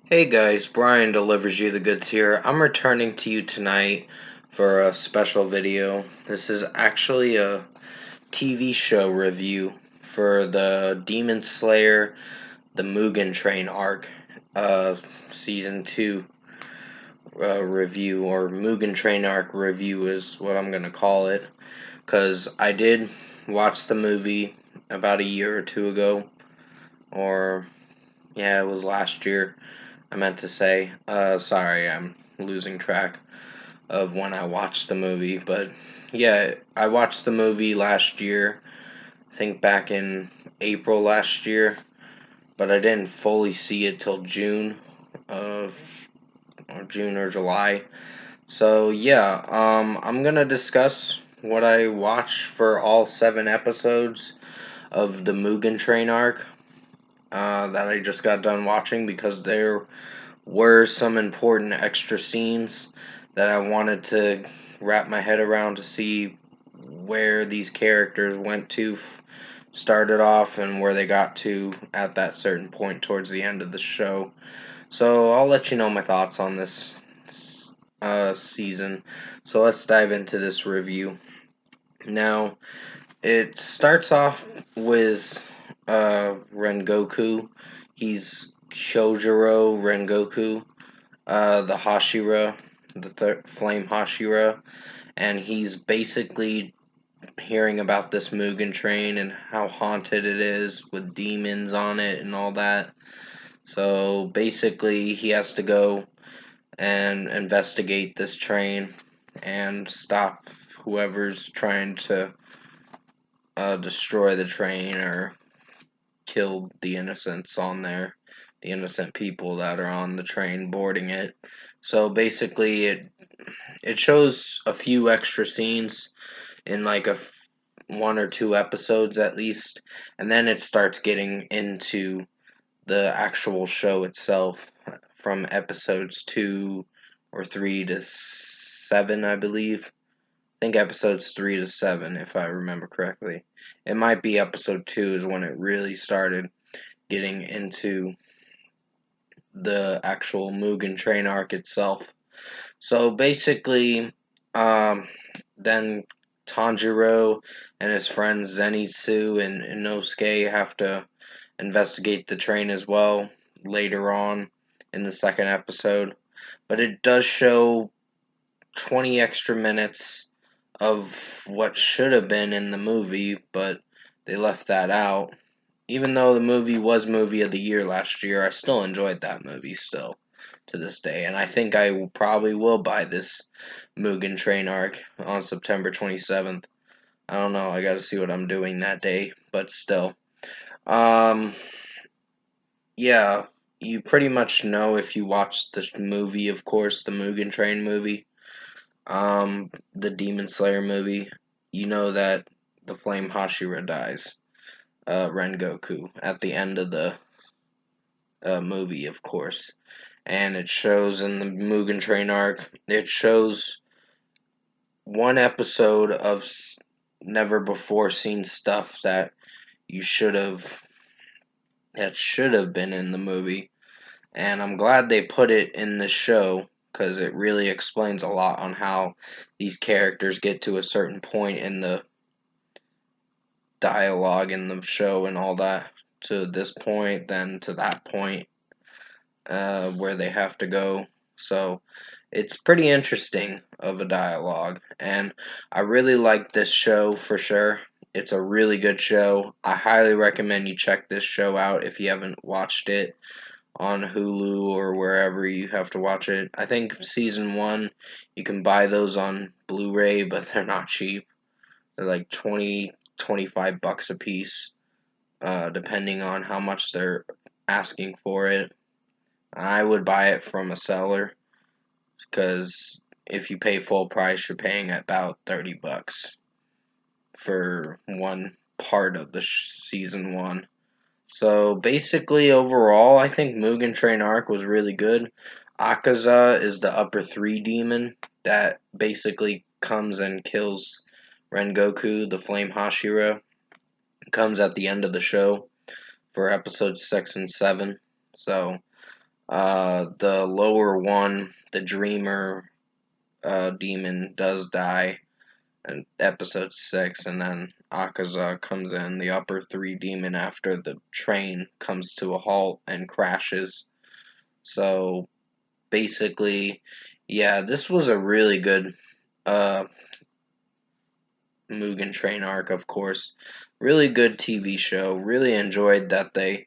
Hey guys, Brian delivers you the goods here. I'm returning to you tonight for a special video. This is actually a TV show review for the Demon Slayer, the Mugen Train arc, season 2 review, or Mugen Train arc review is what I'm gonna call it. Because I did watch the movie about a year or two ago, or yeah, it was last year. I meant to say. Sorry, I'm losing track of when I watched the movie. But yeah, I watched the movie last year. I think back in April last year. But I didn't fully see it till June of or June or July. So yeah, I'm gonna discuss what I watched for all 7 episodes of the Mugen Train arc that I just got done watching because there were some important extra scenes that I wanted to wrap my head around to see where these characters went to started off and where they got to at that certain point towards the end of the show. So I'll let you know my thoughts on this season. So let's dive into this review. Now, it starts off with Rengoku. He's Shojuro Rengoku, the Hashira, the Flame Hashira, and he's basically hearing about this Mugen train and how haunted it is with demons on it and all that. So basically, he has to go and investigate this train and stop whoever's trying to destroy the train or kill the innocents on there, the innocent people that are on the train boarding it. So basically, it shows a few extra scenes in like one or two episodes at least, and then it starts getting into the actual show itself from episodes 2 or 3 to 7, I believe. I think episodes 3 to 7, if I remember correctly. It might be episode 2 is when it really started getting into the actual Mugen train arc itself. So basically, then Tanjiro and his friends Zenitsu and Inosuke have to investigate the train as well later on in the second episode. But it does show 20 extra minutes of what should have been in the movie, but they left that out. Even though the movie was movie of the year last year, I still enjoyed that movie still to this day, and I think I probably will buy this Mugen Train arc on September 27th. I don't know, I gotta see what I'm doing that day, but still. Um, yeah, you pretty much know if you watched this movie, of course, the Mugen Train movie, the Demon Slayer movie, you know that the Flame Hashira dies, Rengoku, at the end of the movie, of course. And it shows in the Mugen Train arc, it shows one episode of never before seen stuff you should have that should have been in the movie, and I'm glad they put it in the show because it really explains a lot on how these characters get to a certain point in the dialogue in the show and all that, to this point then to that point, where they have to go. So it's pretty interesting of a dialogue, and I really like this show for sure. It's a really good show. I highly recommend you check this show out if you haven't watched it on Hulu or wherever you have to watch it. I think season 1 you can buy those on Blu-ray, but they're not cheap. They're like 20 to 25 bucks a piece, depending on how much they're asking for it. I would buy it from a seller because if you pay full price, you're paying about 30 bucks for one part of the season 1. So basically, overall, I think Mugen Train Arc was really good. Akaza is the upper 3 demon that basically comes and kills Rengoku, the Flame Hashira. Comes at the end of the show for episodes 6 and 7. So The lower one, the Dreamer demon, does die in episode 6, and then Akaza comes in, the upper 3 demon, after the train comes to a halt and crashes. So basically, yeah, this was a really good Mugen Train arc, of course. Really good TV show. Really enjoyed that they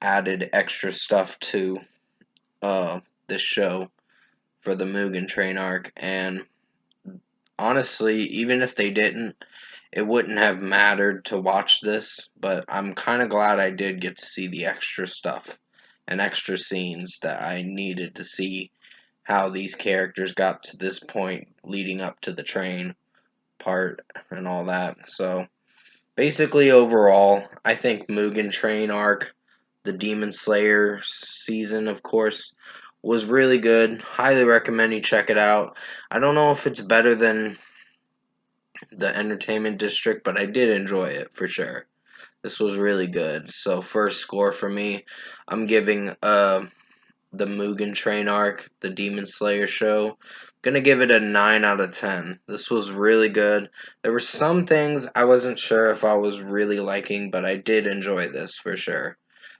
added extra stuff to this show for the Mugen Train arc, and honestly, even if they didn't, it wouldn't have mattered to watch this, but I'm kind of glad I did get to see the extra stuff and extra scenes that I needed to see how these characters got to this point leading up to the train part and all that. So basically, overall, I think Mugen Train arc, the Demon Slayer season, of course, was really good. Highly recommend you check it out. I don't know if it's better than the Entertainment District, but I did enjoy it for sure. This was really good. So first score for me, I'm giving the Mugen Train arc, the Demon Slayer show. Gonna give it a 9 out of 10. This was really good. There were some things I wasn't sure if I was really liking, but I did enjoy this for sure.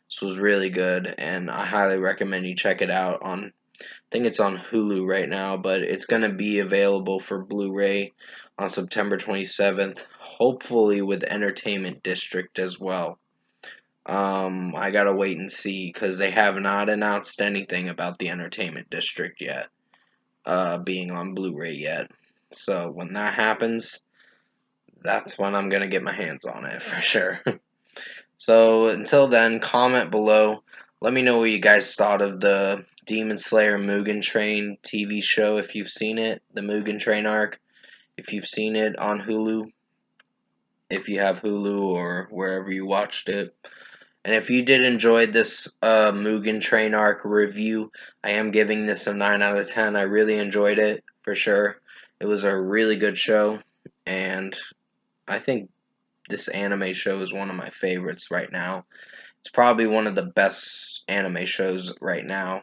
This was really good, and I highly recommend you check it out on, I think it's on Hulu right now, but it's gonna be available for Blu-ray on September 27th, hopefully with Entertainment District as well. I gotta wait and see because they have not announced anything about the Entertainment District yet, being on Blu-ray yet. So when that happens, that's when I'm gonna get my hands on it for sure. So until then, comment below. Let me know what you guys thought of the Demon Slayer Mugen Train TV show if you've seen it, the Mugen Train arc. If you've seen it on Hulu, if you have Hulu or wherever you watched it. And if you did enjoy this Mugen Train arc review, I am giving this a 9 out of 10. I really enjoyed it, for sure. It was a really good show, and I think this anime show is one of my favorites right now. It's probably one of the best anime shows right now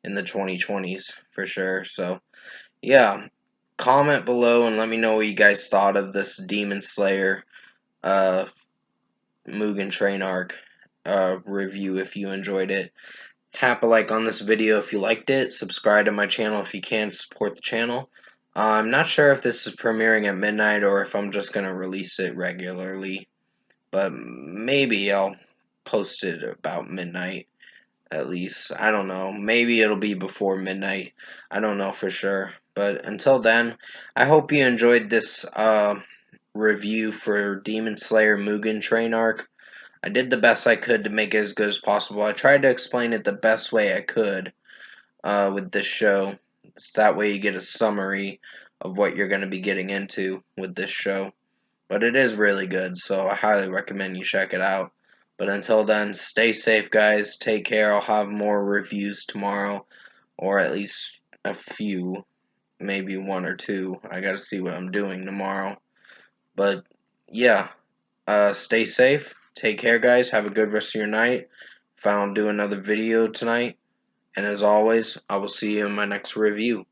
in the 2020s, for sure. So, yeah, comment below and let me know what you guys thought of this Demon Slayer uh, Mugen Train arc review if you enjoyed it. Tap a like on this video if you liked it. Subscribe to my channel if you can to support the channel. I'm not sure if this is premiering at midnight or if I'm just going to release it regularly, but maybe I'll post it about midnight at least. I don't know. Maybe it'll be before midnight. I don't know for sure. But until then, I hope you enjoyed this review for Demon Slayer Mugen Train arc. I did the best I could to make it as good as possible. I tried to explain it the best way I could with this show. So that way you get a summary of what you're going to be getting into with this show. But it is really good, so I highly recommend you check it out. But until then, stay safe, guys. Take care. I'll have more reviews tomorrow, or at least a few, maybe one or two. I got to see what I'm doing tomorrow. But yeah, stay safe. Take care, guys. Have a good rest of your night. If I don't do another video tonight, and as always, I will see you in my next review.